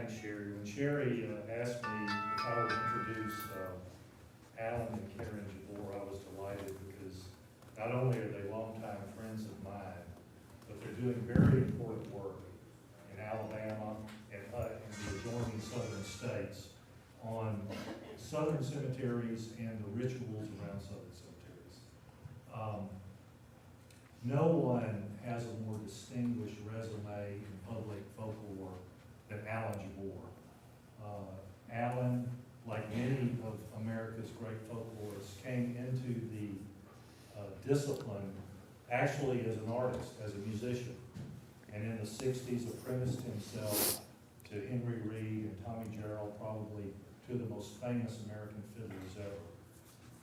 thanks, Sherry. When Sherry asked me if I would introduce Alan and Karen Jabbour, I was delighted because not only are they longtime friends of mine, but they're doing very important work in Alabama and in the adjoining southern states on southern cemeteries and the rituals around southern cemeteries. No one has a more distinguished resume in public folklore than Alan Jabbour. Alan, like many of America's great folklorists, came into the discipline actually as an artist, as a musician, and in the 60s apprenticed himself to Henry Reed and Tommy Jarrell, probably two of the most famous American fiddlers ever.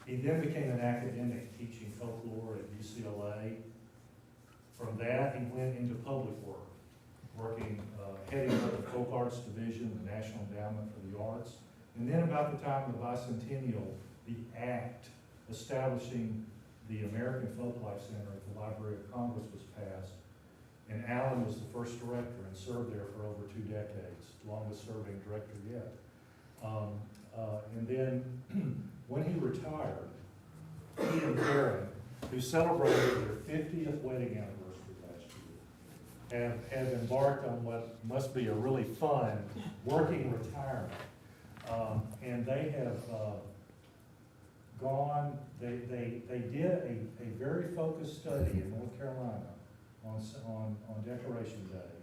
He then became an academic teaching folklore at UCLA. From that, he went into public work, working, heading up the Folk Arts Division, the National Endowment for the Arts. And then about the time of the bicentennial, the act establishing the American Folklife Center at the Library of Congress was passed. And Alan was the first director and served there for over 2 decades, longest serving director yet. And then when he retired, he and Karen, who celebrated their 50th wedding anniversary last year, have embarked on what must be a really fun working retirement. And they have gone, they did a very focused study in North Carolina on Decoration Day.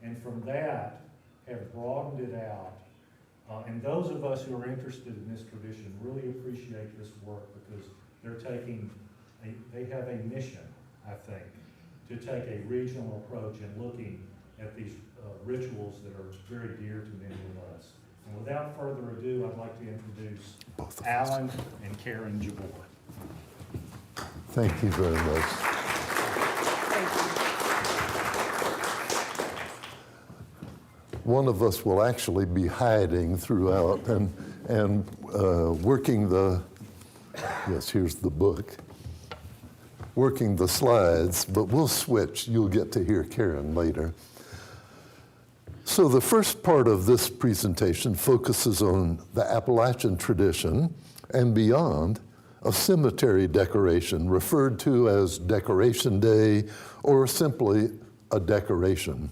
And from that, have broadened it out. And those of us who are interested in this tradition really appreciate this work because they have a mission, I think, to take a regional approach in looking at these rituals that are very dear to many of us. And without further ado, I'd like to introduce Alan and Karen Jabbour. Thank you very much. One of us will actually be hiding throughout and working the, yes, here's the book, working the slides, but we'll switch. You'll get to hear Karen later. So the first part of this presentation focuses on the Appalachian tradition and beyond of cemetery decoration, referred to as Decoration Day or simply a decoration.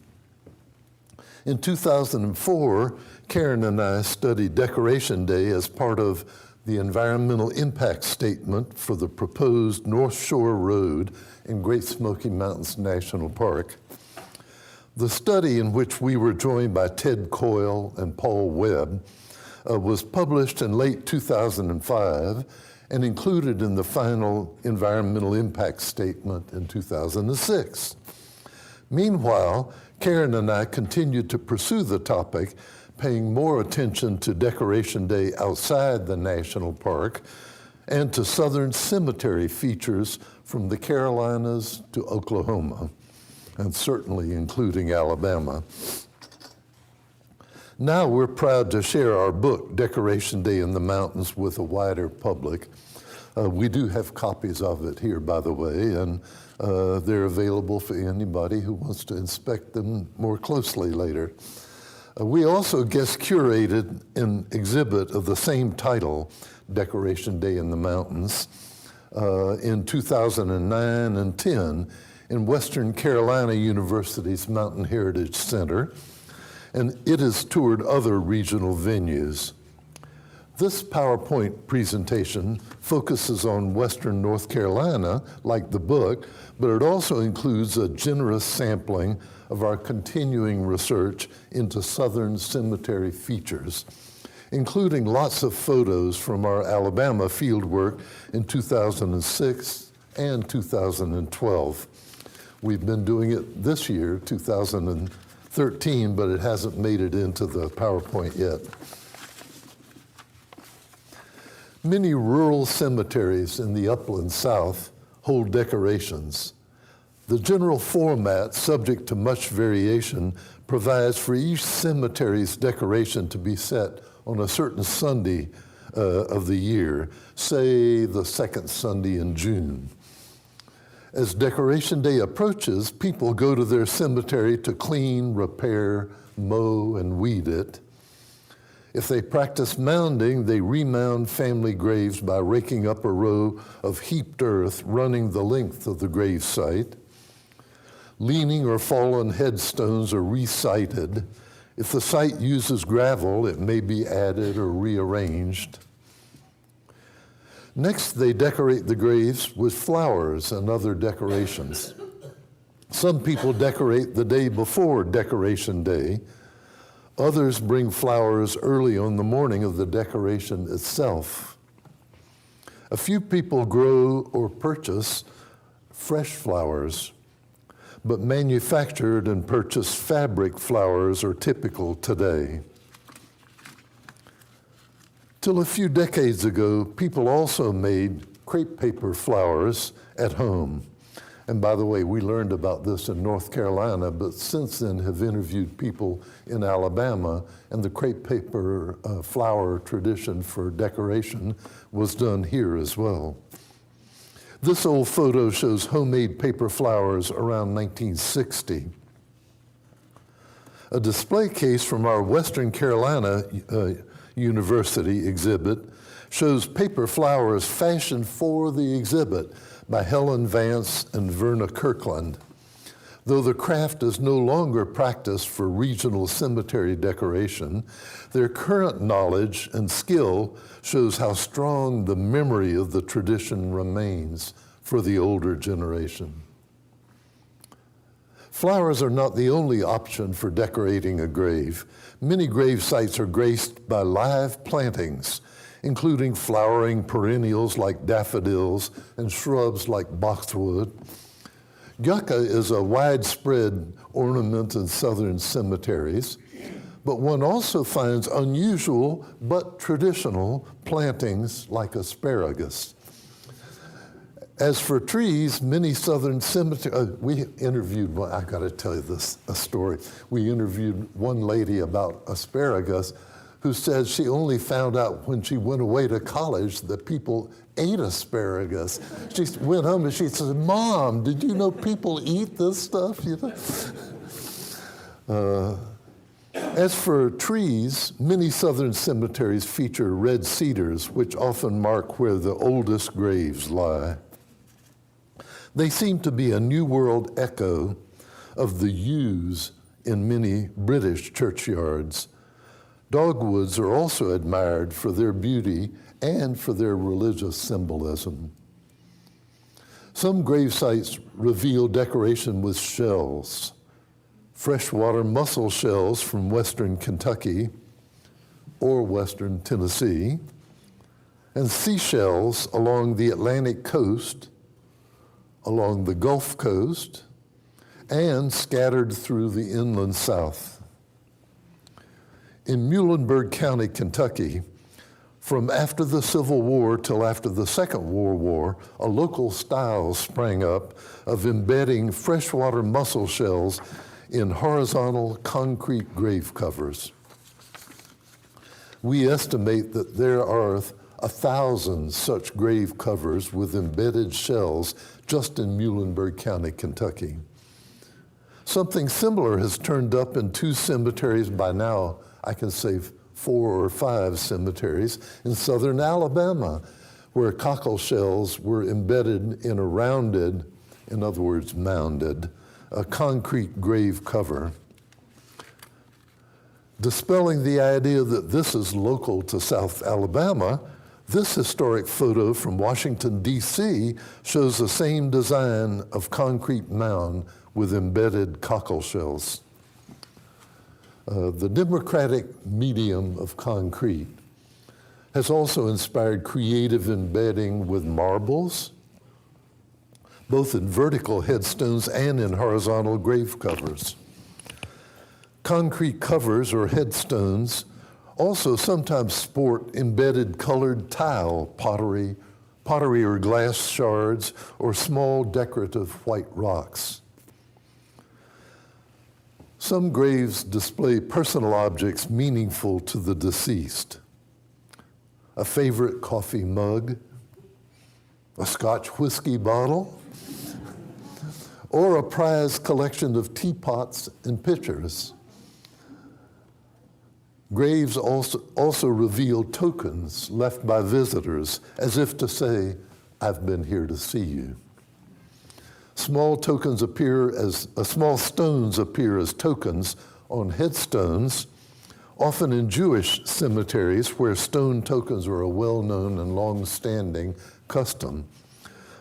In 2004, Karen and I studied Decoration Day as part of the environmental impact statement for the proposed North Shore Road in Great Smoky Mountains National Park. The study, in which we were joined by Ted Coyle and Paul Webb, was published in late 2005 and included in the final environmental impact statement in 2006. Meanwhile, Karen and I continued to pursue the topic, paying more attention to Decoration Day outside the national park and to southern cemetery features from the Carolinas to Oklahoma, and certainly including Alabama. Now we're proud to share our book, Decoration Day in the Mountains, with a wider public. We do have copies of it here, by the way, and they're available for anybody who wants to inspect them more closely later. We also guest curated an exhibit of the same title, Decoration Day in the Mountains, in 2009 and 10 in Western Carolina University's Mountain Heritage Center, and it has toured other regional venues. This PowerPoint presentation focuses on Western North Carolina, like the book, but it also includes a generous sampling of our continuing research into Southern cemetery features, including lots of photos from our Alabama fieldwork in 2006 and 2012. We've been doing it this year, 2013, but it hasn't made it into the PowerPoint yet. Many rural cemeteries in the upland South hold decorations. The general format, subject to much variation, provides for each cemetery's decoration to be set on a certain Sunday of the year, say the second Sunday in June. As Decoration Day approaches, people go to their cemetery to clean, repair, mow, and weed it. If they practice mounding, they remound family graves by raking up a row of heaped earth running the length of the grave site. Leaning or fallen headstones are resited. If the site uses gravel, it may be added or rearranged. Next, they decorate the graves with flowers and other decorations. Some people decorate the day before Decoration Day. Others bring flowers early on the morning of the decoration itself. A few people grow or purchase fresh flowers, but manufactured and purchased fabric flowers are typical today. Till a few decades ago, people also made crepe paper flowers at home. And by the way, we learned about this in North Carolina, but since then have interviewed people in Alabama, and the crepe paper flower tradition for decoration was done here as well. This old photo shows homemade paper flowers around 1960. A display case from our Western Carolina University exhibit shows paper flowers fashioned for the exhibit by Helen Vance and Verna Kirkland. Though the craft is no longer practiced for regional cemetery decoration, their current knowledge and skill shows how strong the memory of the tradition remains for the older generation. Flowers are not the only option for decorating a grave. Many grave sites are graced by live plantings, including flowering perennials like daffodils and shrubs like boxwood. Yucca is a widespread ornament in southern cemeteries, but one also finds unusual but traditional plantings like asparagus. As for trees, many southern cemeteries, we interviewed, I gotta tell you a story. We interviewed one lady about asparagus who said she only found out when she went away to college that people ate asparagus. She went home and she said, "Mom, did you know people eat this stuff?" You know? As for trees, many southern cemeteries feature red cedars, which often mark where the oldest graves lie. They seem to be a New World echo of the yews in many British churchyards. Dogwoods are also admired for their beauty and for their religious symbolism. Some grave sites reveal decoration with shells. Freshwater mussel shells from western Kentucky or western Tennessee, and seashells along the Atlantic coast, along the Gulf Coast, and scattered through the inland South. In Muhlenberg County, Kentucky, from after the Civil War till after the Second World War, a local style sprang up of embedding freshwater mussel shells in horizontal concrete grave covers. We estimate that there are 1,000 such grave covers with embedded shells just in Muhlenberg County, Kentucky. Something similar has turned up in 2 cemeteries by now. I can say 4 or 5 cemeteries in southern Alabama, where cockle shells were embedded in a rounded, in other words, mounded, a concrete grave cover. Dispelling the idea that this is local to South Alabama, this historic photo from Washington, D.C. shows the same design of concrete mound with embedded cockle shells. The democratic medium of concrete has also inspired creative embedding with marbles, both in vertical headstones and in horizontal grave covers. Concrete covers or headstones also sometimes sport embedded colored tile, pottery or glass shards, or small decorative white rocks. Some graves display personal objects meaningful to the deceased. A favorite coffee mug, a Scotch whiskey bottle, or a prized collection of teapots and pitchers. Graves also reveal tokens left by visitors, as if to say, "I've been here to see you." Small stones appear as tokens on headstones, often in Jewish cemeteries where stone tokens are a well-known and long-standing custom,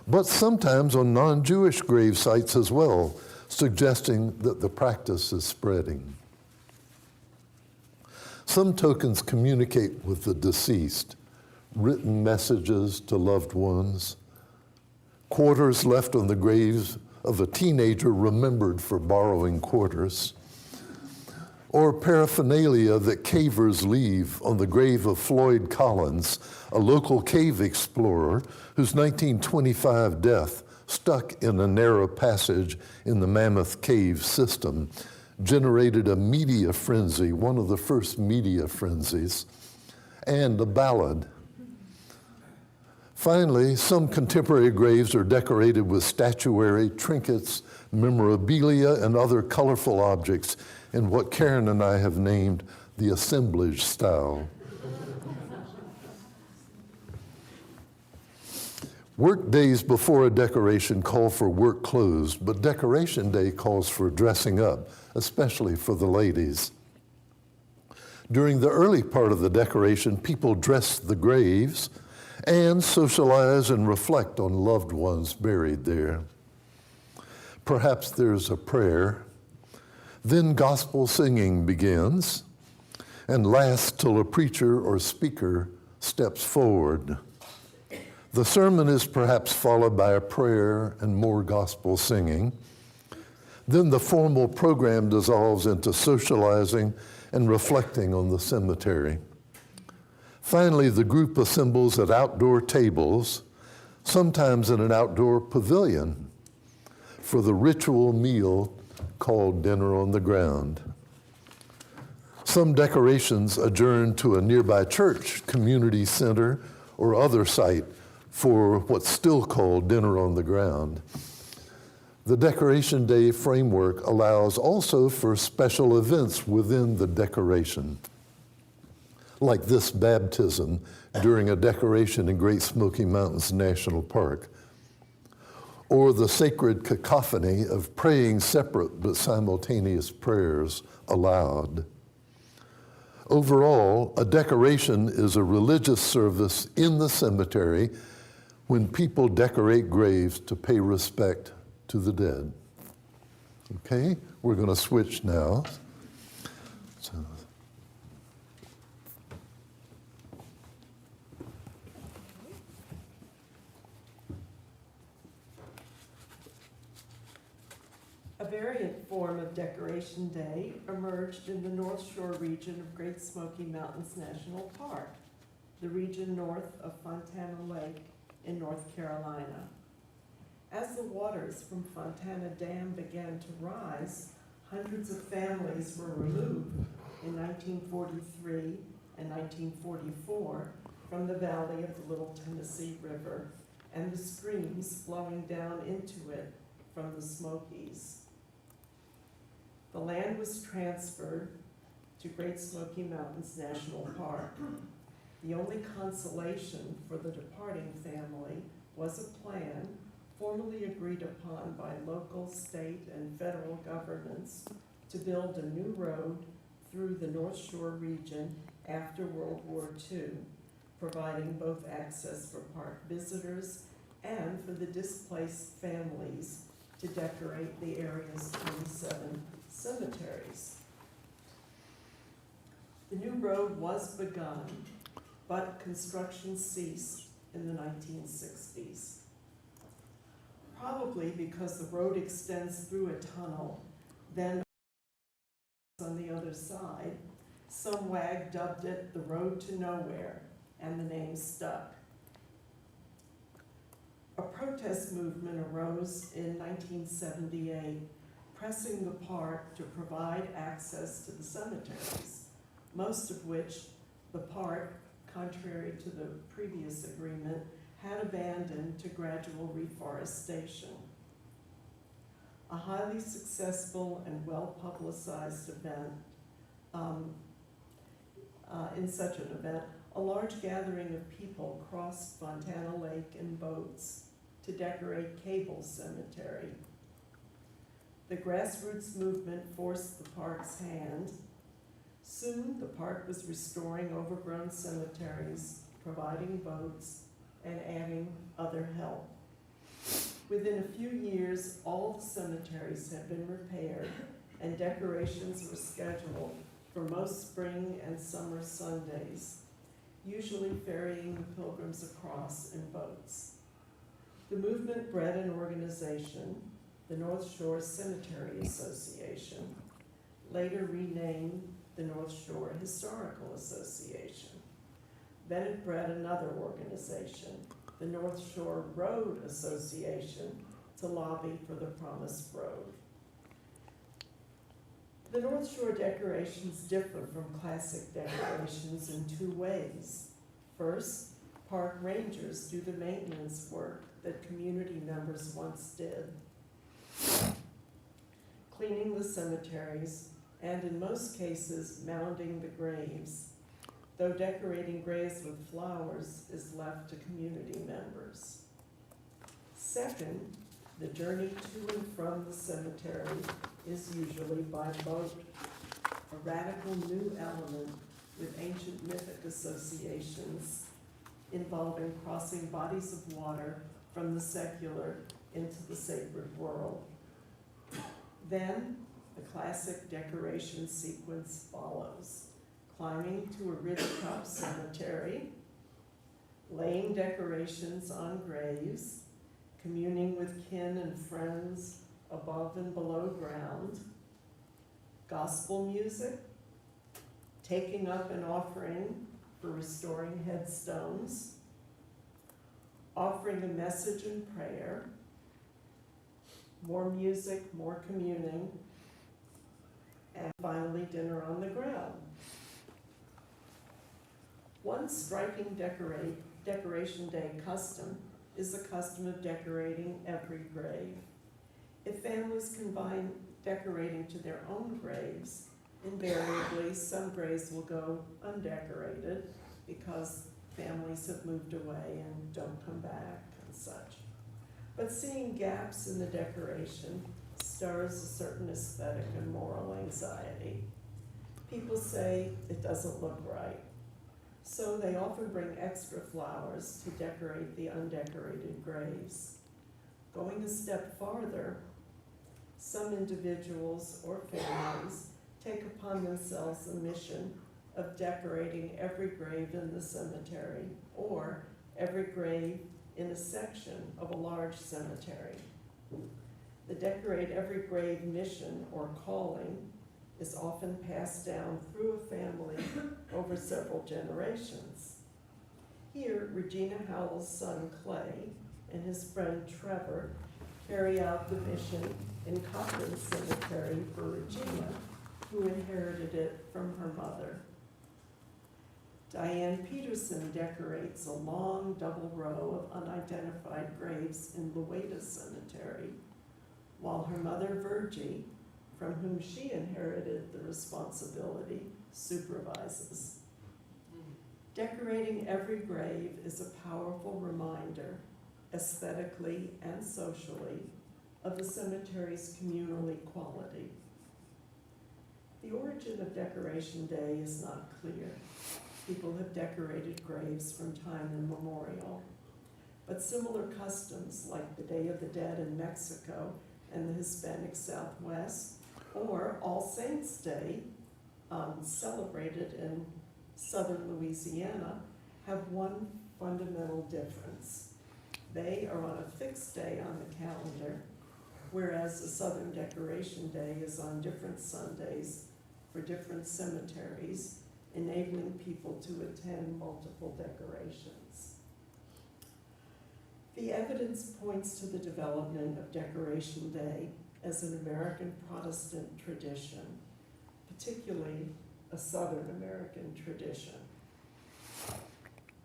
but sometimes on non-Jewish grave sites as well, suggesting that the practice is spreading. Some tokens communicate with the deceased, written messages to loved ones, quarters left on the graves of a teenager remembered for borrowing quarters, or paraphernalia that cavers leave on the grave of Floyd Collins, a local cave explorer whose 1925 death, stuck in a narrow passage in the Mammoth Cave system, generated a media frenzy, one of the first media frenzies, and a ballad. Finally, some contemporary graves are decorated with statuary, trinkets, memorabilia, and other colorful objects in what Karen and I have named the assemblage style. Work days before a decoration call for work clothes, but decoration day calls for dressing up, especially for the ladies. During the early part of the decoration, people dress the graves and socialize and reflect on loved ones buried there. Perhaps there's a prayer. Then gospel singing begins and lasts till a preacher or speaker steps forward. The sermon is perhaps followed by a prayer and more gospel singing. Then the formal program dissolves into socializing and reflecting on the cemetery. Finally, the group assembles at outdoor tables, sometimes in an outdoor pavilion, for the ritual meal called dinner on the ground. Some decorations adjourn to a nearby church, community center, or other site for what's still called dinner on the ground. The decoration day framework allows also for special events within the decoration, like this baptism during a decoration in Great Smoky Mountains National Park, or the sacred cacophony of praying separate but simultaneous prayers aloud. Overall, a decoration is a religious service in the cemetery when people decorate graves to pay respect to the dead. Okay, we're going to switch now. So, a variant form of Decoration Day emerged in the North Shore region of Great Smoky Mountains National Park, the region north of Fontana Lake in North Carolina. As the waters from Fontana Dam began to rise, hundreds of families were removed in 1943 and 1944 from the valley of the Little Tennessee River and the streams flowing down into it from the Smokies. The land was transferred to Great Smoky Mountains National Park. The only consolation for the departing family was a plan formally agreed upon by local, state, and federal governments to build a new road through the North Shore region after World War II, providing both access for park visitors and for the displaced families to decorate the area's 27 cemeteries. The new road was begun, but construction ceased in the 1960s. Probably because the road extends through a tunnel, then on the other side, some wag dubbed it the Road to Nowhere, and the name stuck. A protest movement arose in 1978, pressing the park to provide access to the cemeteries, most of which the park, contrary to the previous agreement, had abandoned to gradual reforestation. A highly successful and well-publicized event in such an event, a large gathering of people crossed Fontana Lake in boats to decorate Cable Cemetery. The grassroots movement forced the park's hand. Soon, the park was restoring overgrown cemeteries, providing boats, and adding other help. Within a few years, all the cemeteries had been repaired, and decorations were scheduled for most spring and summer Sundays, usually ferrying the pilgrims across in boats. The movement bred an organization, the North Shore Cemetery Association, later renamed the North Shore Historical Association. Then it bred another organization, the North Shore Road Association, to lobby for the promised road. The North Shore decorations differ from classic decorations in two ways. First, park rangers do the maintenance work that community members once did, cleaning the cemeteries, and in most cases, mounding the graves, though decorating graves with flowers is left to community members. Second, the journey to and from the cemetery is usually by boat, a radical new element with ancient mythic associations involving crossing bodies of water from the secular into the sacred world. Then, the classic decoration sequence follows: climbing to a ridgetop cemetery, laying decorations on graves, communing with kin and friends above and below ground, gospel music, taking up an offering for restoring headstones, offering a message and prayer, more music, more communing, and finally dinner on the ground. One striking decoration day custom is the custom of decorating every grave. If families combine decorating to their own graves, invariably some graves will go undecorated because families have moved away and don't come back and such. But seeing gaps in the decoration stirs a certain aesthetic and moral anxiety. People say it doesn't look right, so they often bring extra flowers to decorate the undecorated graves. Going a step farther, some individuals or families take upon themselves the mission of decorating every grave in the cemetery or every grave in a section of a large cemetery. The decorate every grave mission or calling is often passed down through a family over several generations. Here, Regina Howell's son Clay and his friend Trevor carry out the mission in Cochrane Cemetery for Regina, who inherited it from her mother. Diane Peterson decorates a long double row of unidentified graves in Lueda Cemetery, while her mother Virgie, from whom she inherited the responsibility, supervises. Decorating every grave is a powerful reminder, aesthetically and socially, of the cemetery's communal equality. The origin of Decoration Day is not clear. People have decorated graves from time immemorial, but similar customs like the Day of the Dead in Mexico and the Hispanic Southwest, or All Saints' Day, celebrated in southern Louisiana, have one fundamental difference. They are on a fixed day on the calendar, whereas the Southern Decoration Day is on different Sundays for different cemeteries, enabling people to attend multiple decorations. The evidence points to the development of Decoration Day as an American Protestant tradition, particularly a Southern American tradition.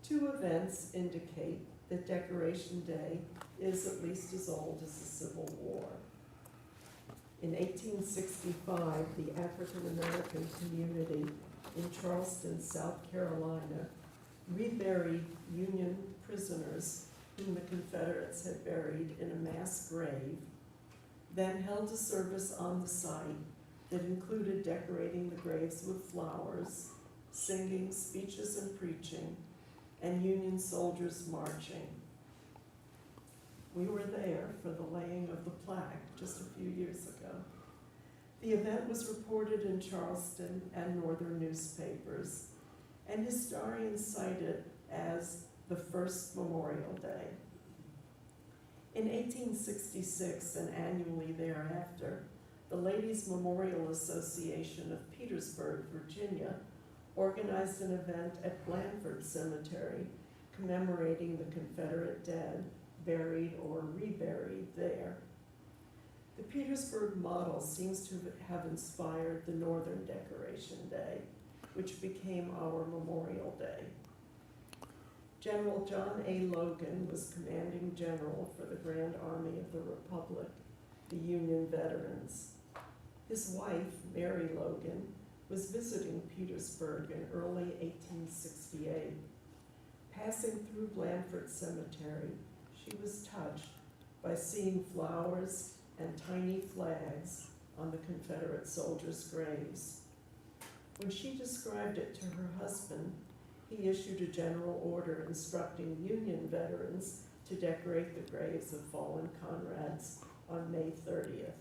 Two events indicate that Decoration Day is at least as old as the Civil War. In 1865, the African American community in Charleston, South Carolina, reburied Union prisoners whom the Confederates had buried in a mass grave, then held a service on the site that included decorating the graves with flowers, singing, speeches and preaching, and Union soldiers marching. We were there for the laying of the plaque just a few years ago. The event was reported in Charleston and northern newspapers, and historians cite it as the first Memorial Day. In 1866 and annually thereafter, the Ladies' Memorial Association of Petersburg, Virginia, organized an event at Blandford Cemetery commemorating the Confederate dead buried or reburied there. The Petersburg model seems to have inspired the Northern Decoration Day, which became our Memorial Day. General John A. Logan was commanding general for the Grand Army of the Republic, the Union veterans. His wife, Mary Logan, was visiting Petersburg in early 1868. Passing through Blandford Cemetery, she was touched by seeing flowers and tiny flags on the Confederate soldiers' graves. When she described it to her husband, he issued a general order instructing Union veterans to decorate the graves of fallen comrades on May 30th.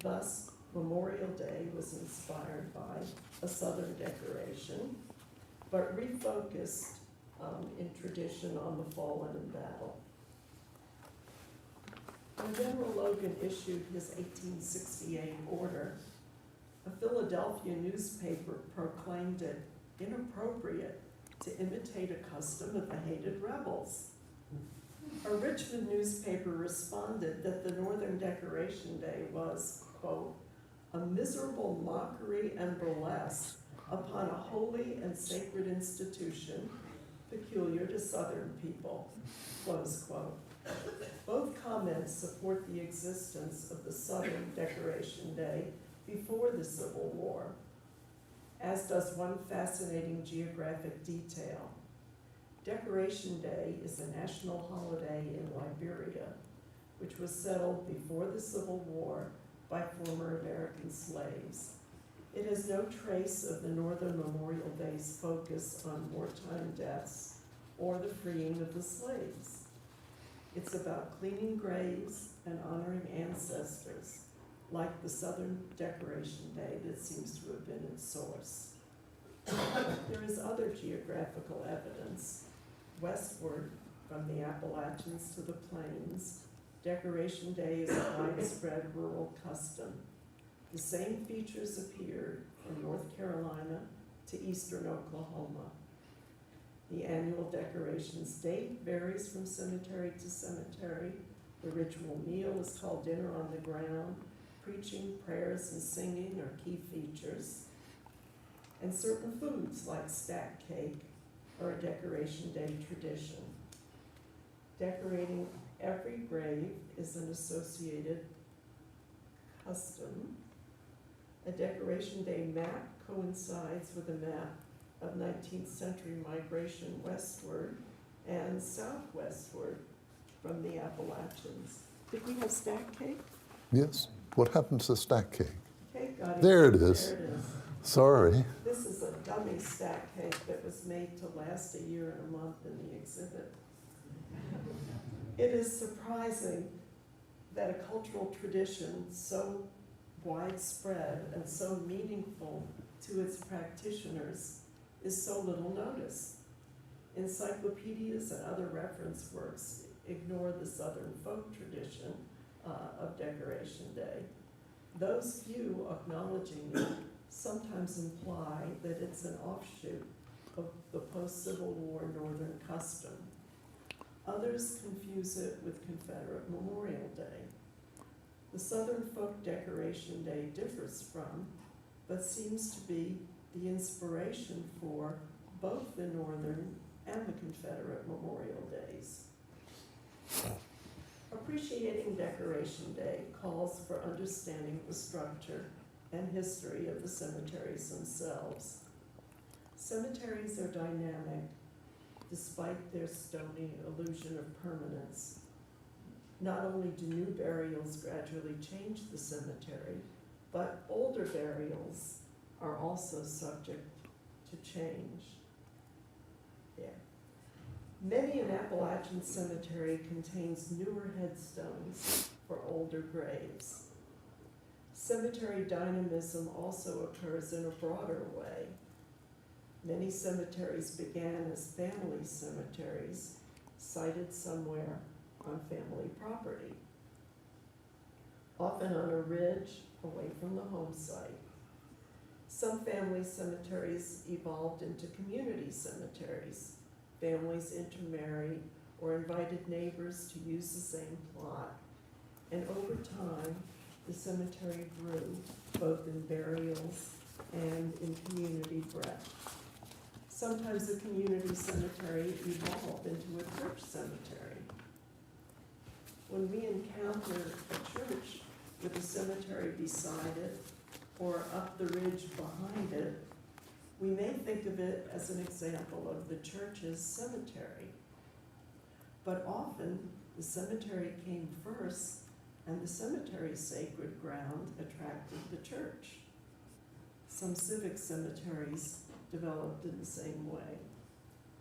Thus, Memorial Day was inspired by a Southern decoration, but refocused in tradition on the fallen in battle. When General Logan issued his 1868 order, a Philadelphia newspaper proclaimed it inappropriate to imitate a custom of the hated rebels. A Richmond newspaper responded that the Northern Decoration Day was, quote, a miserable mockery and burlesque upon a holy and sacred institution peculiar to Southern people, close quote. Both comments support the existence of the Southern Decoration Day before the Civil War, as does one fascinating geographic detail. Decoration Day is a national holiday in Liberia, which was settled before the Civil War by former American slaves. It has no trace of the Northern Memorial Day's focus on wartime deaths or the freeing of the slaves. It's about cleaning graves and honoring ancestors, like the Southern Decoration Day that seems to have been its source. There is other geographical evidence. Westward, from the Appalachians to the plains, Decoration Day is a widespread rural custom. The same features appeared from North Carolina to eastern Oklahoma. The annual decorations date varies from cemetery to cemetery. The ritual meal is called dinner on the ground. Preaching, prayers, and singing are key features. And certain foods like stack cake are a Decoration Day tradition. Decorating every grave is an associated custom. A Decoration Day map coincides with a map of 19th century migration westward and southwestward from the Appalachians. Did we have stack cake? Yes. What happens to stack cake? Cake got There it is. There it is. Sorry. This is a dummy stack cake that was made to last a year and a month in the exhibit. It is surprising that a cultural tradition so widespread and so meaningful to its practitioners is so little noticed. Encyclopedias and other reference works ignore the Southern folk tradition of Decoration Day. Those few acknowledging it sometimes imply that it's an offshoot of the post-Civil War Northern custom. Others confuse it with Confederate Memorial Day. The Southern folk Decoration Day differs from, but seems to be the inspiration for both the Northern and the Confederate Memorial Days. Appreciating Decoration Day calls for understanding the structure and history of the cemeteries themselves. Cemeteries are dynamic despite their stony illusion of permanence. Not only do new burials gradually change the cemetery, but older burials are also subject to change. Yeah. Many an Appalachian cemetery contains newer headstones for older graves. Cemetery dynamism also occurs in a broader way. Many cemeteries began as family cemeteries, sited somewhere on family property, often on a ridge away from the home site. Some family cemeteries evolved into community cemeteries. Families intermarried or invited neighbors to use the same plot. And over time, the cemetery grew, both in burials and in community breadth. Sometimes a community cemetery evolved into a church cemetery. When we encounter a church with a cemetery beside it or up the ridge behind it, we may think of it as an example of the church's cemetery. But often, the cemetery came first, and the cemetery's sacred ground attracted the church. Some civic cemeteries developed in the same way.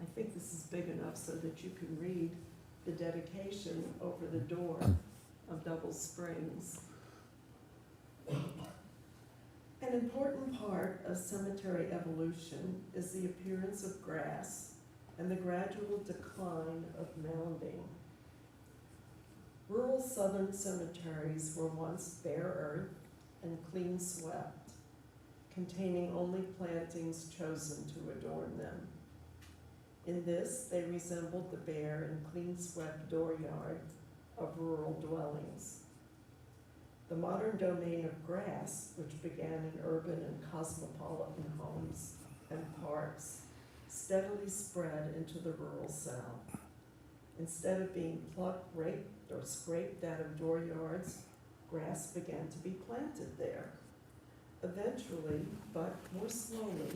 I think this is big enough so that you can read the dedication over the door of Double Springs. An important part of cemetery evolution is the appearance of grass and the gradual decline of mounding. Rural southern cemeteries were once bare earth and clean swept, containing only plantings chosen to adorn them. In this, they resembled the bare and clean swept dooryard of rural dwellings. The modern domain of grass, which began in urban and cosmopolitan homes and parks, steadily spread into the rural South. Instead of being plucked, raked, or scraped out of dooryards, grass began to be planted there. Eventually, but more slowly,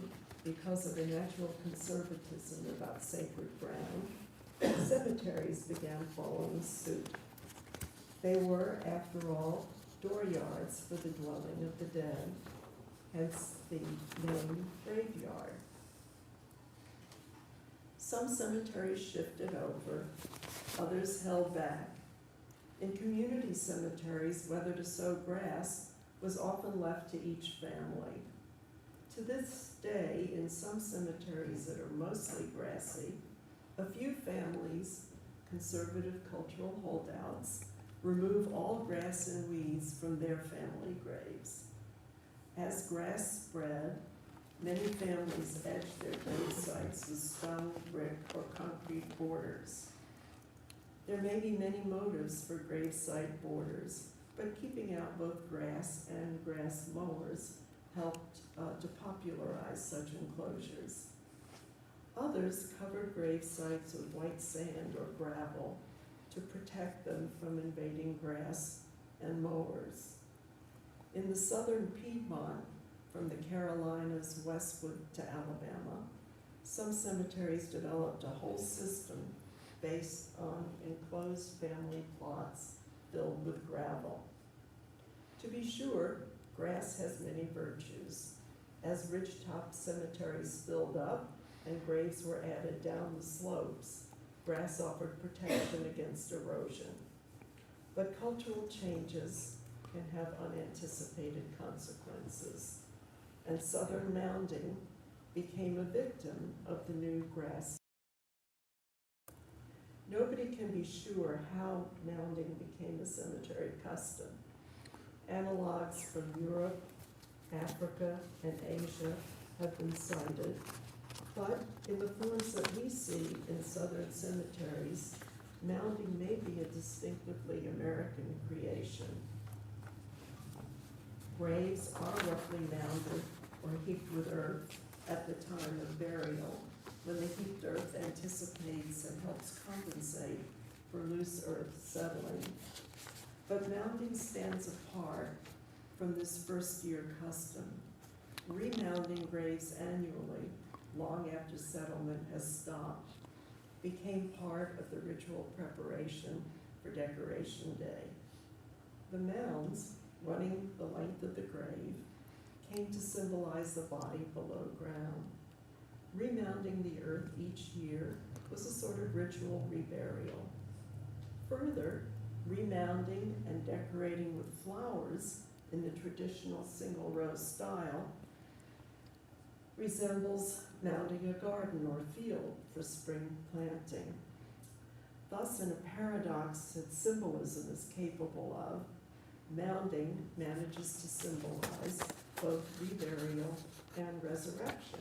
because of a natural conservatism about sacred ground, cemeteries began following suit. They were, after all, dooryards for the dwelling of the dead, hence the name graveyard. Some cemeteries shifted over, others held back. In community cemeteries, whether to sow grass was often left to each family. To this day, in some cemeteries that are mostly grassy, a few families, conservative cultural holdouts, remove all grass and weeds from their family graves. As grass spread, many families edged their grave sites with stone, brick, or concrete borders. There may be many motives for gravesite borders, but keeping out both grass and grass mowers helped to popularize such enclosures. Others covered grave sites with white sand or gravel to protect them from invading grass and mowers. In the southern Piedmont, from the Carolinas westward to Alabama, some cemeteries developed a whole system based on enclosed family plots filled with gravel. To be sure, grass has many virtues. As ridgetop cemeteries filled up and graves were added down the slopes, grass offered protection against erosion. But cultural changes can have unanticipated consequences, and southern mounding became a victim of the new grass. Nobody can be sure how mounding became a cemetery custom. Analogues from Europe, Africa, and Asia have been cited, but in the forms that we see in southern cemeteries, mounding may be a distinctively American creation. Graves are roughly mounded or heaped with earth at the time of burial, when the heaped earth anticipates and helps compensate for loose earth settling. But mounding stands apart from this first-year custom. Remounding graves annually long after settlement has stopped, became part of the ritual preparation for Decoration Day. The mounds, running the length of the grave, came to symbolize the body below ground. Remounding the earth each year was a sort of ritual reburial. Further, remounding and decorating with flowers in the traditional single-row style resembles mounding a garden or field for spring planting. Thus, in a paradox that symbolism is capable of, mounding manages to symbolize both reburial and resurrection.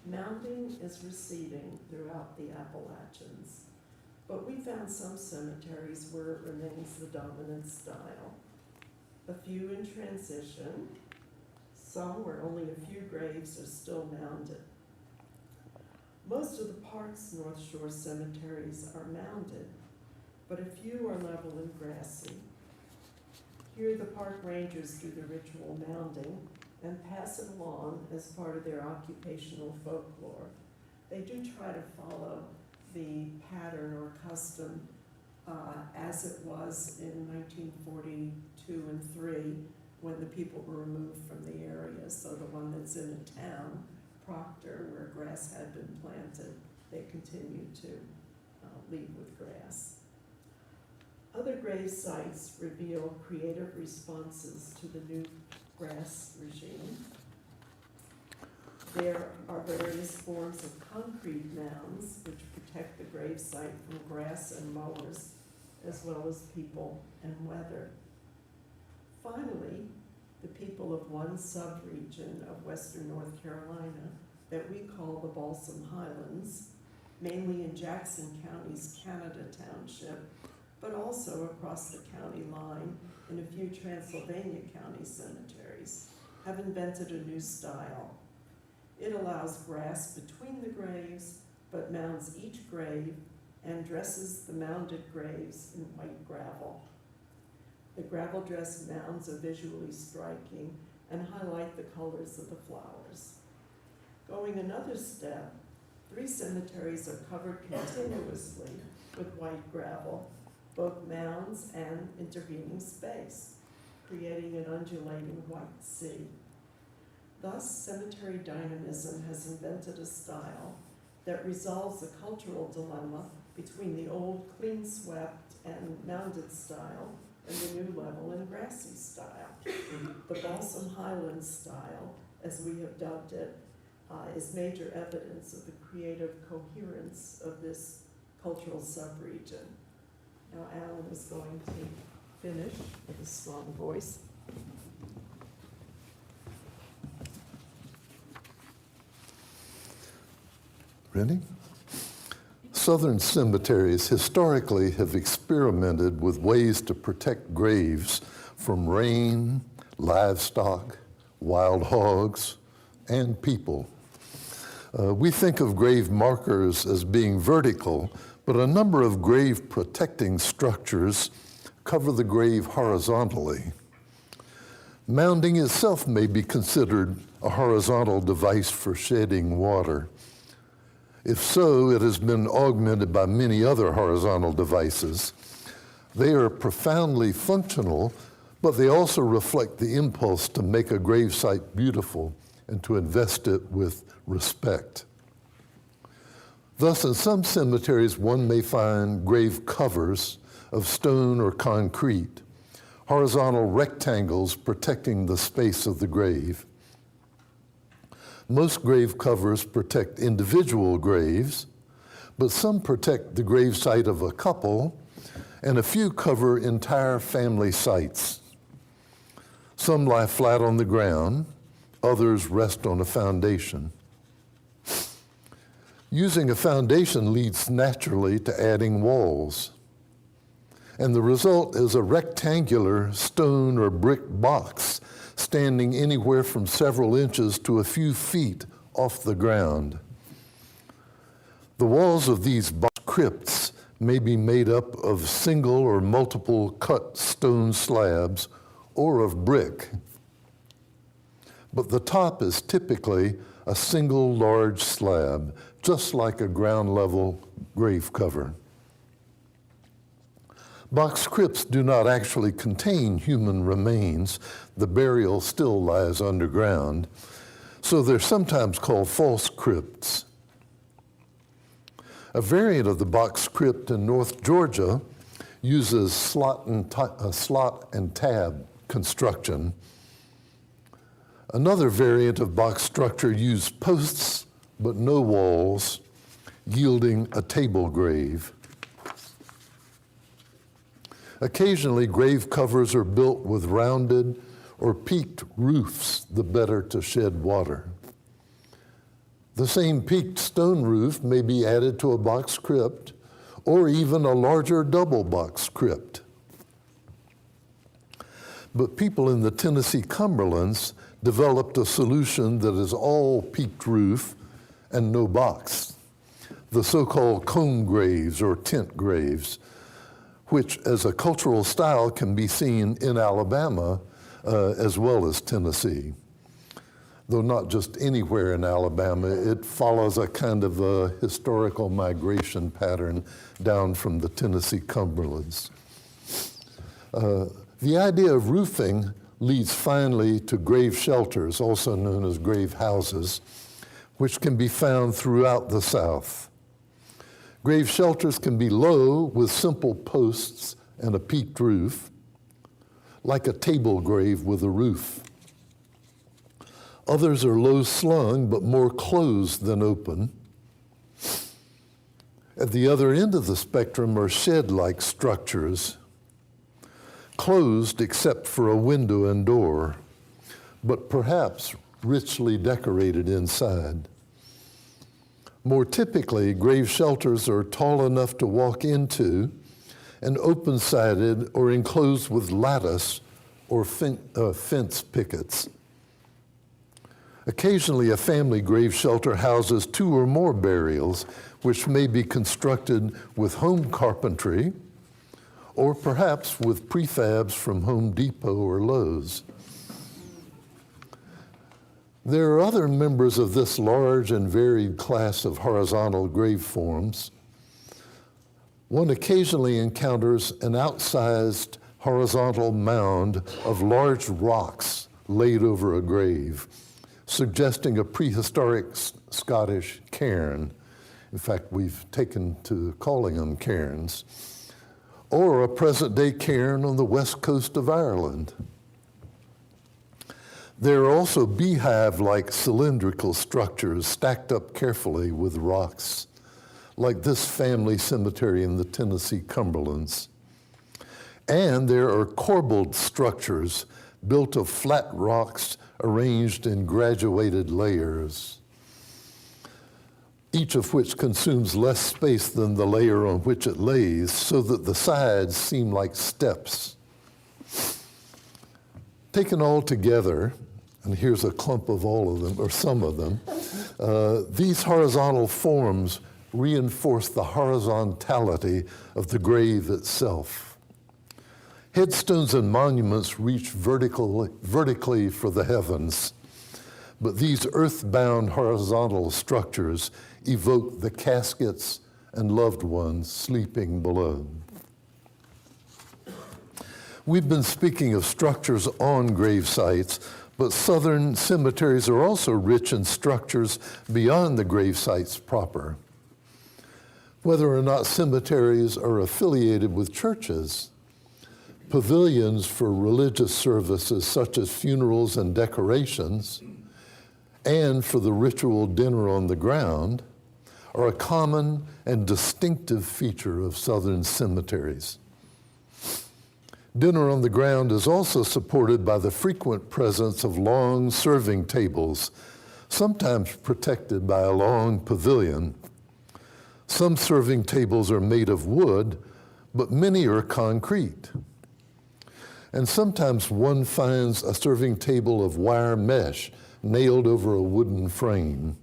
Mounding is receding throughout the Appalachians, but we found some cemeteries where it remains the dominant style. A few in transition, some where only a few graves are still mounded. Most of the park's North Shore cemeteries are mounded, but a few are level and grassy. Here the park rangers do the ritual mounding and pass it along as part of their occupational folklore. They do try to follow the pattern or custom as it was in 1942 and 3 when the people were removed from the area. So the one that's in a town, Proctor, where grass had been planted, they continue to leave with grass. Other grave sites reveal creative responses to the new grass regime. There are various forms of concrete mounds which protect the grave site from grass and mowers, as well as people and weather. Finally, the people of one sub-region of western North Carolina that we call the Balsam Highlands, mainly in Jackson County's Canada Township, but also across the county line in a few Transylvania County cemeteries, have invented a new style. It allows grass between the graves, but mounds each grave and dresses the mounded graves in white gravel. The gravel dressed mounds are visually striking and highlight the colors of the flowers. Going another step, 3 cemeteries are covered continuously with white gravel, both mounds and intervening space, creating an undulating white sea. Thus, cemetery dynamism has invented a style that resolves a cultural dilemma between the old clean-swept and mounded style and the new level and grassy style. The Balsam Highlands style, as we have dubbed it, is major evidence of the creative coherence of this cultural subregion. Now Alan is going to finish with a strong voice. Ready? Southern cemeteries historically have experimented with ways to protect graves from rain, livestock, wild hogs, and people. We think of grave markers as being vertical, but a number of grave protecting structures cover the grave horizontally. Mounding itself may be considered a horizontal device for shedding water. If so, it has been augmented by many other horizontal devices. They are profoundly functional, but they also reflect the impulse to make a gravesite beautiful and to invest it with respect. Thus, in some cemeteries, one may find grave covers of stone or concrete, horizontal rectangles protecting the space of the grave. Most grave covers protect individual graves, but some protect the grave site of a couple, and a few cover entire family sites. Some lie flat on the ground, others rest on a foundation. Using a foundation leads naturally to adding walls, and the result is a rectangular stone or brick box standing anywhere from several inches to a few feet off the ground. The walls of these box crypts may be made up of single or multiple cut stone slabs or of brick, but the top is typically a single large slab, just like a ground level grave cover. Box crypts do not actually contain human remains. The burial still lies underground, so they're sometimes called false crypts. A variant of the box crypt in North Georgia uses slot and tab construction. Another variant of box structure used posts but no walls, yielding a table grave. Occasionally, grave covers are built with rounded or peaked roofs, the better to shed water. The same peaked stone roof may be added to a box crypt or even a larger double box crypt. But people in the Tennessee Cumberlands developed a solution that is all peaked roof and no box, the so-called cone graves or tent graves, which as a cultural style can be seen in Alabama as well as Tennessee. Though not just anywhere in Alabama, it follows a kind of a historical migration pattern down from the Tennessee Cumberlands. The idea of roofing leads finally to grave shelters, also known as grave houses, which can be found throughout the South. Grave shelters can be low with simple posts and a peaked roof, like a table grave with a roof. Others are low slung but more closed than open. At the other end of the spectrum are shed-like structures, closed except for a window and door, but perhaps richly decorated inside. More typically, grave shelters are tall enough to walk into and open-sided or enclosed with lattice or fence pickets. Occasionally, a family grave shelter houses 2 or more burials, which may be constructed with home carpentry or perhaps with prefabs from Home Depot or Lowe's. There are other members of this large and varied class of horizontal grave forms. One occasionally encounters an outsized horizontal mound of large rocks laid over a grave, suggesting a prehistoric Scottish cairn. In fact, we've taken to calling them cairns, or a present-day cairn on the west coast of Ireland. There are also beehive-like cylindrical structures stacked up carefully with rocks, like this family cemetery in the Tennessee Cumberlands. And there are corbelled structures built of flat rocks arranged in graduated layers, each of which consumes less space than the layer on which it lays, so that the sides seem like steps. Taken all together, and here's a clump of all of them, or some of them, these horizontal forms reinforce the horizontality of the grave itself. Headstones and monuments reach vertically for the heavens, but these earthbound horizontal structures evoke the caskets and loved ones sleeping below. We've been speaking of structures on grave sites, but Southern cemeteries are also rich in structures beyond the grave sites proper. Whether or not cemeteries are affiliated with churches, pavilions for religious services such as funerals and decorations, and for the ritual dinner on the ground, are a common and distinctive feature of Southern cemeteries. Dinner on the ground is also supported by the frequent presence of long serving tables, sometimes protected by a long pavilion. Some serving tables are made of wood, but many are concrete. And sometimes one finds a serving table of wire mesh nailed over a wooden frame.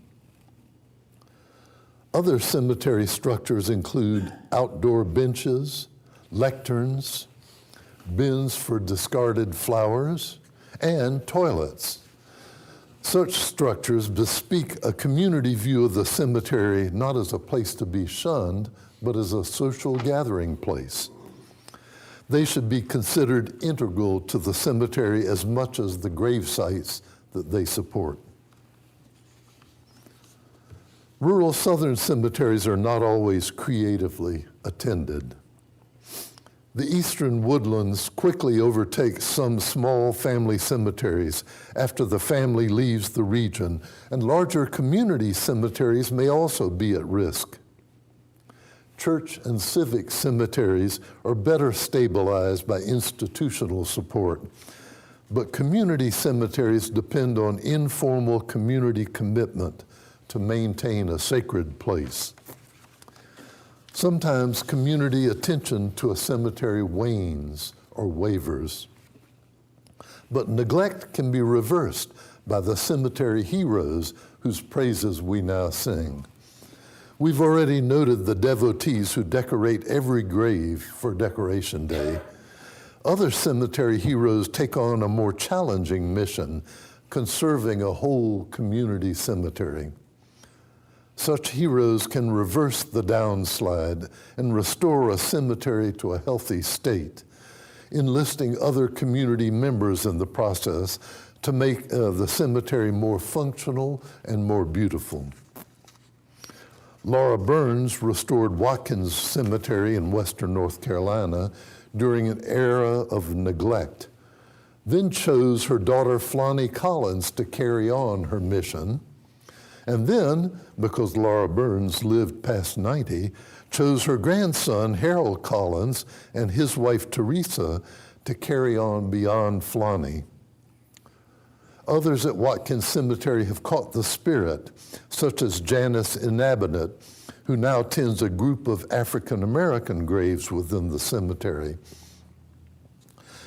Other cemetery structures include outdoor benches, lecterns, bins for discarded flowers, and toilets. Such structures bespeak a community view of the cemetery not as a place to be shunned, but as a social gathering place. They should be considered integral to the cemetery as much as the grave sites that they support. Rural southern cemeteries are not always creatively attended. The eastern woodlands quickly overtake some small family cemeteries after the family leaves the region, and larger community cemeteries may also be at risk. Church and civic cemeteries are better stabilized by institutional support, but community cemeteries depend on informal community commitment to maintain a sacred place. Sometimes community attention to a cemetery wanes or wavers, but neglect can be reversed by the cemetery heroes whose praises we now sing. We've already noted the devotees who decorate every grave for Decoration Day. Other cemetery heroes take on a more challenging mission, conserving a whole community cemetery. Such heroes can reverse the downslide and restore a cemetery to a healthy state, enlisting other community members in the process to make the cemetery more functional and more beautiful. Laura Burns restored Watkins Cemetery in western North Carolina during an era of neglect, then chose her daughter Flonnie Collins to carry on her mission, and then, because Laura Burns lived past 90, chose her grandson Harold Collins and his wife Teresa to carry on beyond Flonnie. Others at Watkins Cemetery have caught the spirit, such as Janice Inhabitant, who now tends a group of African American graves within the cemetery.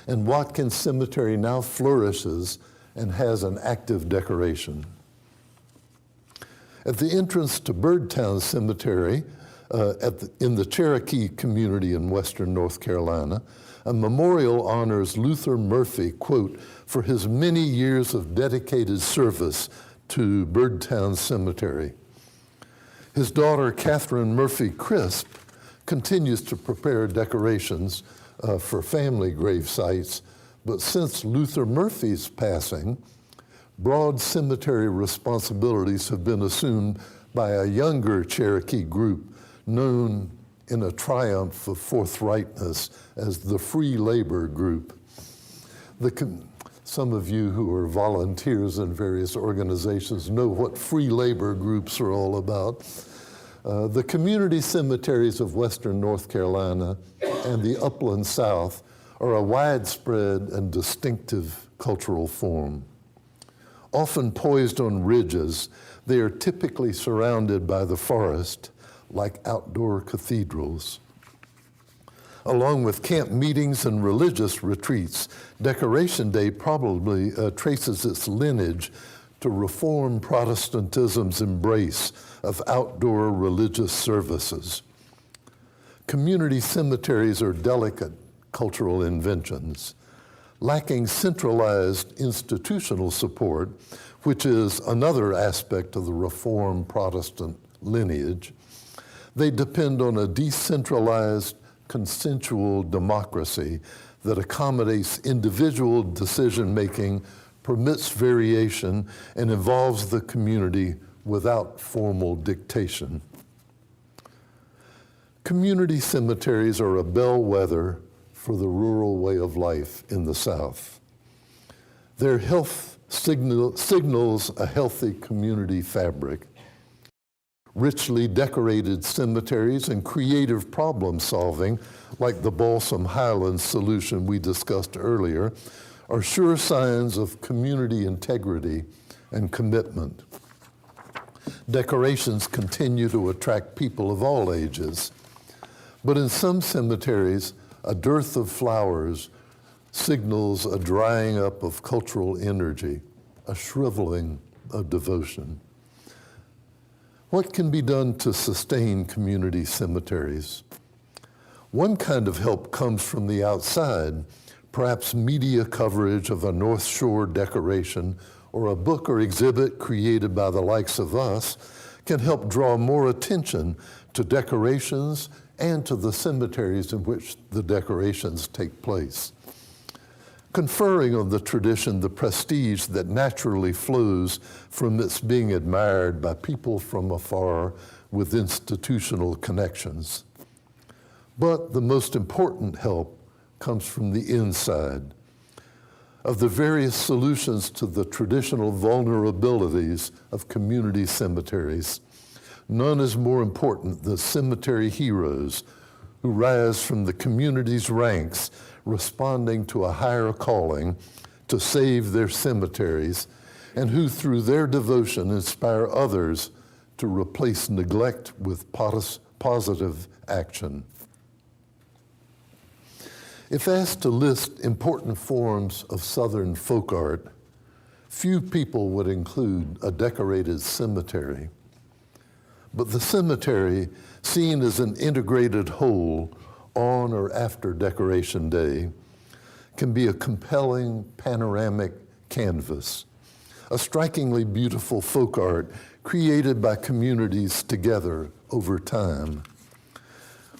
And Watkins Cemetery now flourishes and has an active decoration. At the entrance to Birdtown Cemetery, in the Cherokee community in western North Carolina, a memorial honors Luther Murphy, quote, for his many years of dedicated service to Birdtown Cemetery. His daughter, Catherine Murphy Crisp, continues to prepare decorations for family grave sites, but since Luther Murphy's passing, broad cemetery responsibilities have been assumed by a younger Cherokee group known in a triumph of forthrightness as the Free Labor Group. Some of you who are volunteers in various organizations know what free labor groups are all about. The community cemeteries of western North Carolina and the upland South are a widespread and distinctive cultural form. Often poised on ridges, they are typically surrounded by the forest, like outdoor cathedrals. Along with camp meetings and religious retreats, Decoration Day probably traces its lineage to Reformed Protestantism's embrace of outdoor religious services. Community cemeteries are delicate cultural inventions, lacking centralized institutional support, which is another aspect of the Reformed Protestant lineage. They depend on a decentralized, consensual democracy that accommodates individual decision-making, permits variation, and involves the community without formal dictation. Community cemeteries are a bellwether for the rural way of life in the South. Their health signals a healthy community fabric. Richly decorated cemeteries and creative problem solving, like the Balsam Highlands solution we discussed earlier, are sure signs of community integrity and commitment. Decorations continue to attract people of all ages, but in some cemeteries, a dearth of flowers signals a drying up of cultural energy, a shriveling of devotion. What can be done to sustain community cemeteries? One kind of help comes from the outside, perhaps media coverage of a North Shore decoration or a book or exhibit created by the likes of us can help draw more attention to decorations and to the cemeteries in which the decorations take place, conferring on the tradition the prestige that naturally flows from its being admired by people from afar with institutional connections. But the most important help comes from the inside. Of the various solutions to the traditional vulnerabilities of community cemeteries, none is more important than cemetery heroes who rise from the community's ranks, responding to a higher calling to save their cemeteries, and who through their devotion inspire others to replace neglect with positive action. If asked to list important forms of Southern folk art, few people would include a decorated cemetery. But the cemetery, seen as an integrated whole on or after Decoration Day, can be a compelling panoramic canvas, a strikingly beautiful folk art created by communities together over time.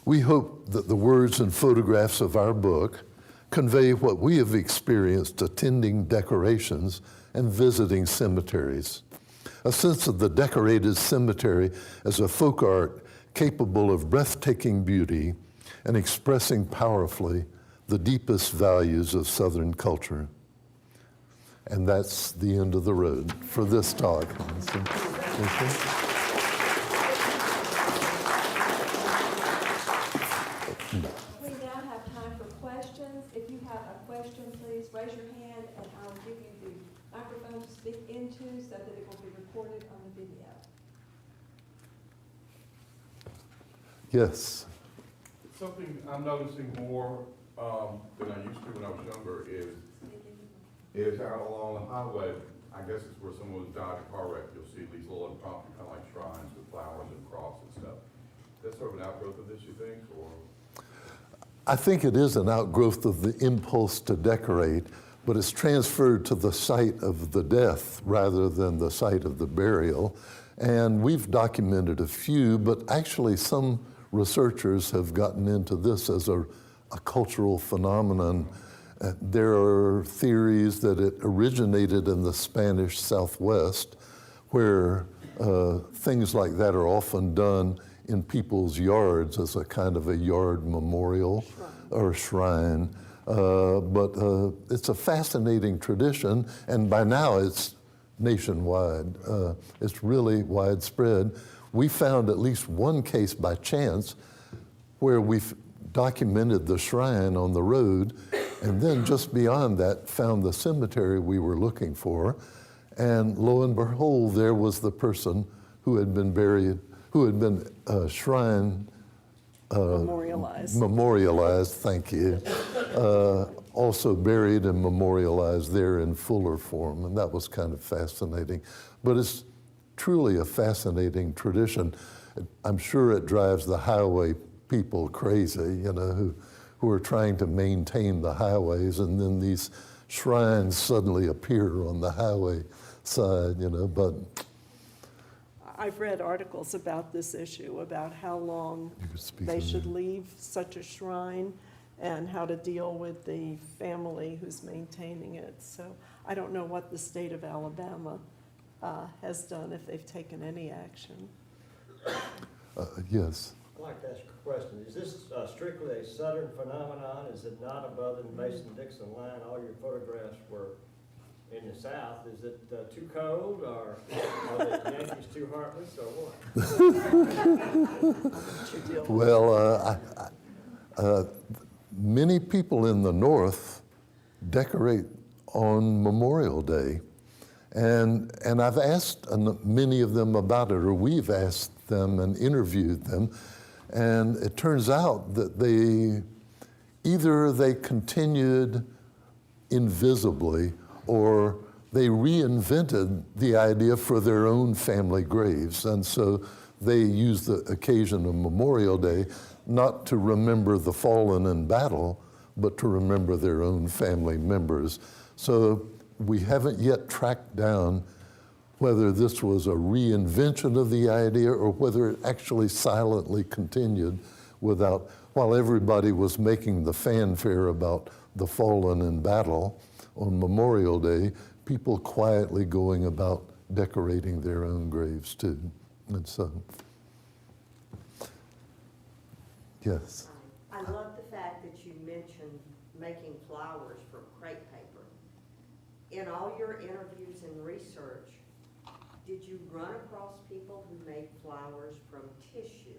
We hope that the words and photographs of our book convey what we have experienced attending decorations and visiting cemeteries, a sense of the decorated cemetery as a folk art capable of breathtaking beauty and expressing powerfully the deepest values of Southern culture. And that's the end of the road for this talk. We now have time for questions. If you have a question, please raise your hand and I'll give you the microphone to speak into so that it will be recorded on the video. Yes. Something I'm noticing more than I used to when I was younger is out along the highway. I guess it's where someone was died in a car wreck. You'll see these little impromptu kind of like shrines with flowers and crosses and stuff. Is that sort of an outgrowth of this, you think, or? I think it is an outgrowth of the impulse to decorate, but it's transferred to the site of the death rather than the site of the burial. And we've documented a few, but actually some researchers have gotten into this as a cultural phenomenon. There are theories that it originated in the Spanish Southwest, where things like that are often done in people's yards as a kind of a yard memorial or shrine. But it's a fascinating tradition, and by now it's nationwide. It's really widespread. We found at least one case by chance where we've documented the shrine on the road, and then just beyond that found the cemetery we were looking for, and lo and behold, there was the person who had been buried, who had been shrine memorialized, thank you, also buried and memorialized there in fuller form, and that was kind of fascinating. But it's truly a fascinating tradition. I'm sure it drives the highway people crazy, you know, who are trying to maintain the highways, and then these shrines suddenly appear on the highway side, you know, but. I've read articles about this issue, about how long they should leave such a shrine and how to deal with the family who's maintaining it. So I don't know what the state of Alabama has done, if they've taken any action. Yes. I'd like to ask a question. Is this strictly a Southern phenomenon? Is it not above the Mason-Dixon line? All your photographs were in the South. Is it too cold, or are the Yankees too heartless, or what? Well, many people in the North decorate on Memorial Day. And I've asked many of them about it, or we've asked them and interviewed them. And it turns out that they continued invisibly, or they reinvented the idea for their own family graves. And so they use the occasion of Memorial Day not to remember the fallen in battle, but to remember their own family members. So we haven't yet tracked down whether this was a reinvention of the idea or whether it actually silently continued while everybody was making the fanfare about the fallen in battle on Memorial Day, people quietly going about decorating their own graves too. And so, yes. I love the fact that you mentioned making flowers from crepe paper. In all your interviews and research, did you run across people who made flowers from tissue?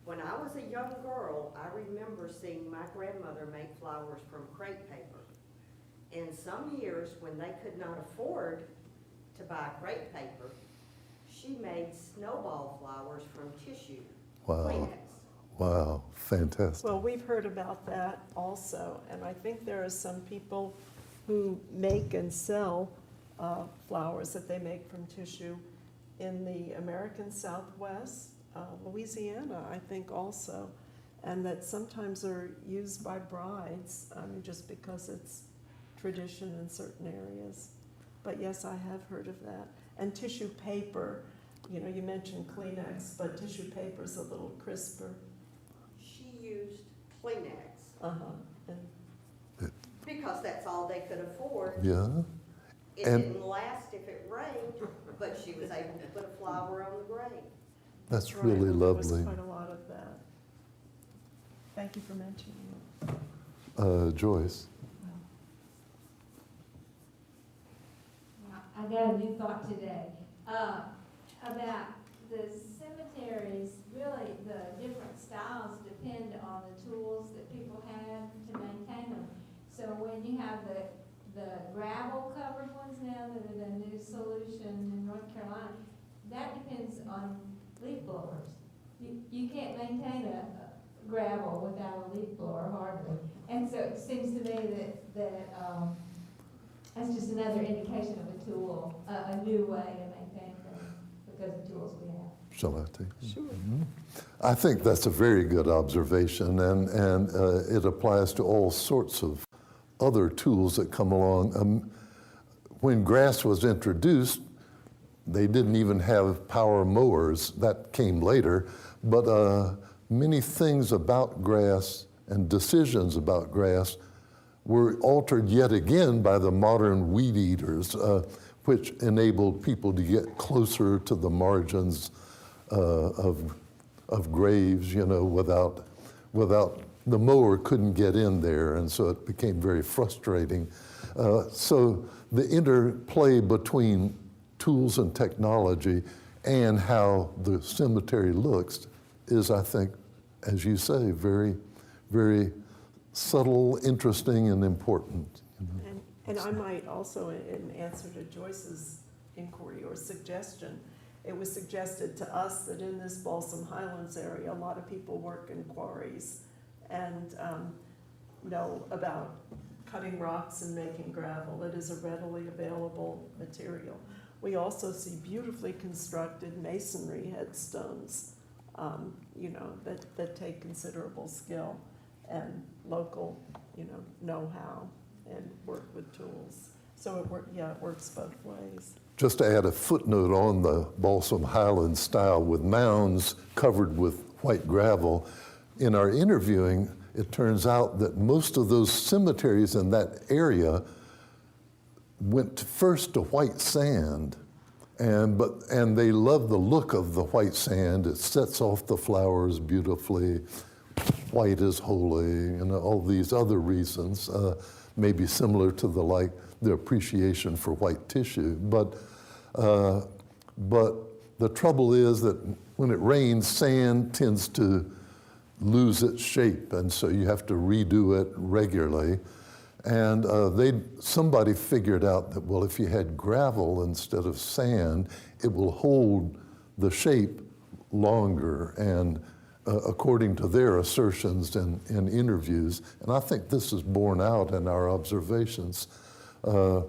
When I was a young girl, I remember seeing my grandmother make flowers from crepe paper. In some years, when they could not afford to buy crepe paper, she made snowball flowers from tissue. Wow. Kleenex. Wow, fantastic. Well, we've heard about that also, and I think there are some people who make and sell flowers that they make from tissue in the American Southwest, Louisiana, I think also, and that sometimes are used by brides, just because it's tradition in certain areas. But yes, I have heard of that. And tissue paper, you mentioned Kleenex, but tissue paper is a little crisper. She used Kleenex And because that's all they could afford. Yeah, It And- didn't last if it rained, but she was able to put a flower on the grave. that's right, really there was lovely. quite a lot of that. Thank you for mentioning it. Joyce? I got a new thought today, about the cemeteries. Really, the different styles depend on the tools that people have to maintain them. So when you have the gravel covered ones now that are the new solution in North Carolina, that depends on leaf blowers. You can't maintain a gravel without a leaf blower hardly. And so it seems to me that that's just another indication of a tool, a new way to maintain things because of tools we have. Shall I take it? Sure. I think that's a very good observation, and it applies to all sorts of other tools that come along. When grass was introduced, they didn't even have power mowers. That came later, but many things about grass and decisions about grass were altered yet again by the modern weed eaters, which enabled people to get closer to the margins of graves, without the mower couldn't get in there, and so it became very frustrating. So the interplay between tools and technology and how the cemetery looks is, I think, as you say, very, very subtle, interesting, and important. And I might also, in answer to Joyce's inquiry or suggestion, it was suggested to us that in this Balsam Highlands area, a lot of people work in quarries and know about cutting rocks and making gravel. It is a readily available material. We also see beautifully constructed masonry headstones, that take considerable skill and local, know-how and work with tools. So it works both ways. Just to add a footnote on the Balsam Highlands style with mounds covered with white gravel, in our interviewing, it turns out that most of those cemeteries in that area went first to white sand, and they love the look of the white sand. It sets off the flowers beautifully. White is holy, and all these other reasons, maybe similar to the appreciation for white tissue. But the trouble is that when it rains, sand tends to lose its shape, and so you have to redo it regularly. And somebody figured out that, well, if you had gravel instead of sand, it will hold the shape longer, and according to their assertions in interviews, and I think this is borne out in our observations, the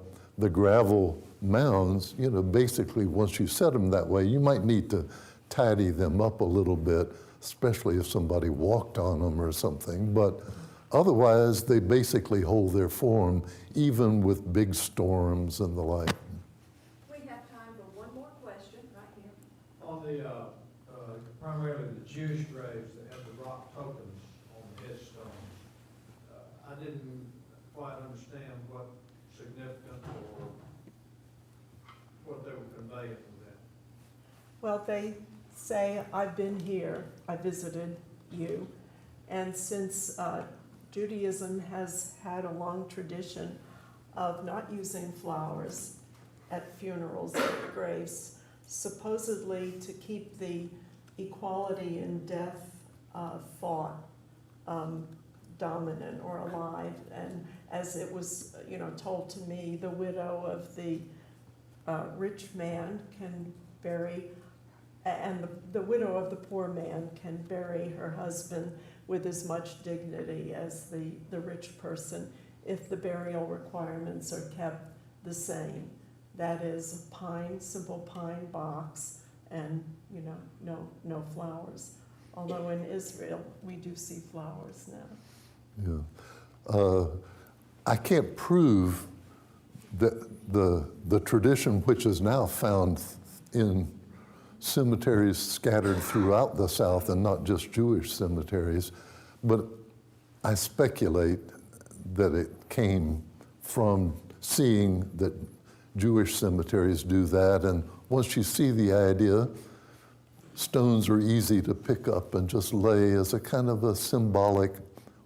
gravel mounds, basically once you set them that way, you might need to tidy them up a little bit, especially if somebody walked on them or something, but otherwise, they basically hold their form, even with big storms and the like. We have time for one more question right here. On the, primarily the Jewish graves that have the rock tokens on the headstones, I didn't quite understand what significance or what they were conveying with that. Well, they say, I've been here, I visited you. And since Judaism has had a long tradition of not using flowers at funerals, at graves, supposedly to keep the equality in death thought dominant or alive. And as it was, told to me, the widow of the rich man can bury, and the widow of the poor man can bury her husband with as much dignity as the rich person if the burial requirements are kept the same. That is a pine, simple pine box, and no flowers. Although in Israel we do see flowers now. Yeah. I can't prove that the tradition which is now found in cemeteries scattered throughout the South, and not just Jewish cemeteries, but I speculate that it came from seeing that Jewish cemeteries do that, and once you see the idea, stones are easy to pick up and just lay as a kind of a symbolic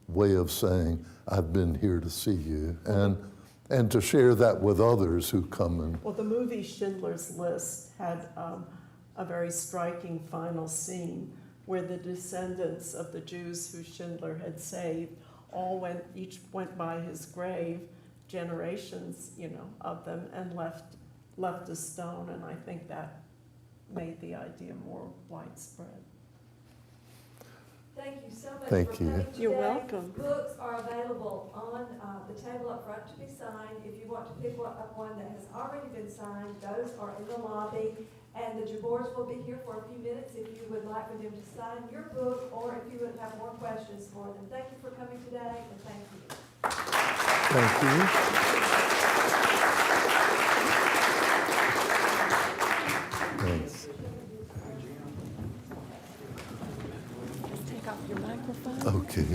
way of saying, I've been here to see you, and to share that with others who come and... Well, the movie Schindler's List had a very striking final scene where the descendants of the Jews who Schindler had saved each went by his grave, generations, of them, and left a stone, and I think that made the idea more widespread. Thank you so much Thank for you. coming today. You're welcome. Books are available on the table up front to be signed. If you want to pick up one that has already been signed, those are in the lobby. And the Jabbours will be here for a few minutes if you would like for them to sign your book, or if you would have more questions for them. Thank you for coming today, and thank you. Thank you. Thanks. Take off your microphone. Okay.